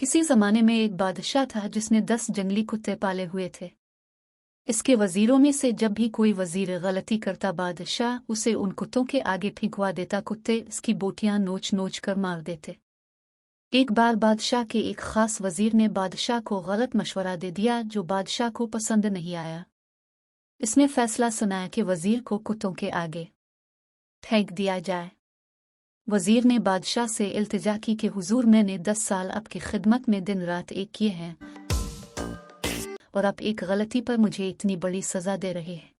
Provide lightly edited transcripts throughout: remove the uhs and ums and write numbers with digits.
किसी ज़माने में एक बादशाह था जिसने 10 जंगली कुत्ते पाले हुए थे। इसके वजीरों में से जब भी कोई वजीर गलती करता बादशाह उसे उन कुत्तों के आगे फेंकवा देता। कुत्ते इसकी बोटियां नोच नोच कर मार देते। एक बार बादशाह के एक खास वजीर ने बादशाह को गलत मशवरा दे दिया जो बादशाह को पसंद नहीं आया। इसने फैसला सुनाया कि वजीर को कुत्तों के आगे फेंक दिया जाए। वजीर ने बादशाह से इल्तिजा की कि हुजूर, मैंने 10 साल आपकी खिदमत में दिन रात एक किए हैं और आप एक गलती पर मुझे इतनी बड़ी सजा दे रहे हैं।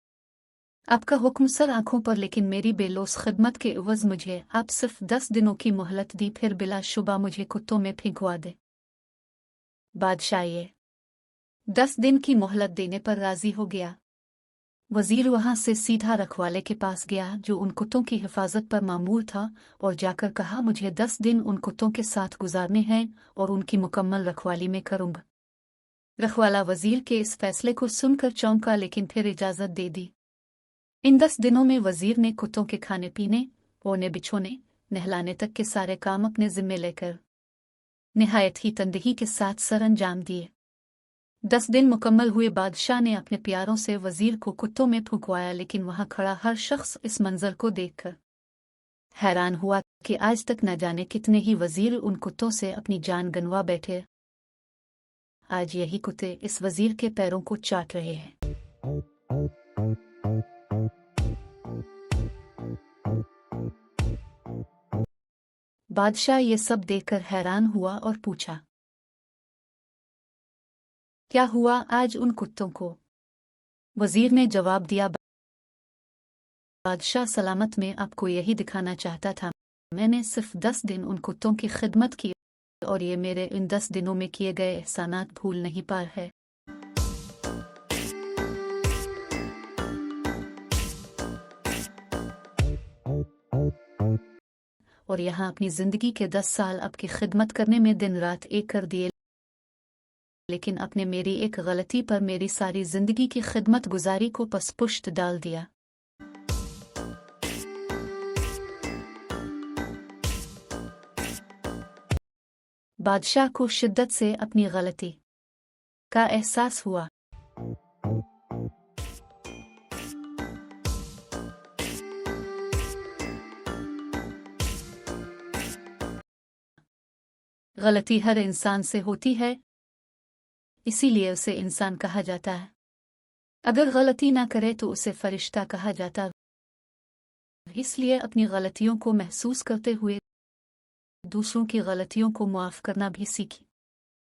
आपका हुक्म सर आंखों पर, लेकिन मेरी बेलौस खिदमत के एवज मुझे आप सिर्फ 10 दिनों की मोहलत दी, फिर बिला शुबा मुझे कुत्तों में फेंकवा दे। बादशाह ये 10 दिन की मोहलत देने पर राजी हो गया। वजीर वहां से सीधा रखवाले के पास गया जो उन कुत्तों की हिफाजत पर मामूर था और जाकर कहा, मुझे 10 दिन उन कुत्तों के साथ गुजारने हैं और उनकी मुकम्मल रखवाली में करूंगा। रखवाला वजीर के इस फैसले को सुनकर चौंका, लेकिन फिर इजाजत दे दी। इन 10 दिनों में वजीर ने कुत्तों के खाने पीने, ओढ़ने बिछोने, नहलाने तक के सारे काम अपने जिम्मे लेकर निहायत ही तंदही के साथ सर अंजाम दिए। 10 दिन मुकम्मल हुए। बादशाह ने अपने प्यारों से वजीर को कुत्तों में फुंकवाया, लेकिन वहां खड़ा हर शख्स इस मंजर को देखकर हैरान हुआ कि आज तक न जाने कितने ही वजीर उन कुत्तों से अपनी जान गंवा बैठे। आज यही कुत्ते इस वजीर के पैरों को चाट रहे हैं। बादशाह ये सब देखकर हैरान हुआ और पूछा, क्या हुआ आज उन कुत्तों को? वजीर ने जवाब दिया, बादशाह सलामत में आपको यही दिखाना चाहता था। मैंने सिर्फ 10 दिन उन कुत्तों की खिदमत की और ये मेरे इन 10 दिनों में किए गए एहसानात भूल नहीं पा है। और यहाँ अपनी जिंदगी के 10 साल आपकी खिदमत करने में दिन रात एक कर दिए, लेकिन आपने मेरी एक गलती पर मेरी सारी जिंदगी की खिदमत गुजारी को पसपुश्त डाल दिया। बादशाह को शिद्दत से अपनी गलती का एहसास हुआ। गलती हर इंसान से होती है, इसीलिए उसे इंसान कहा जाता है। अगर गलती ना करे तो उसे फरिश्ता कहा जाता। इसलिए अपनी गलतियों को महसूस करते हुए दूसरों की गलतियों को माफ करना भी सीखी।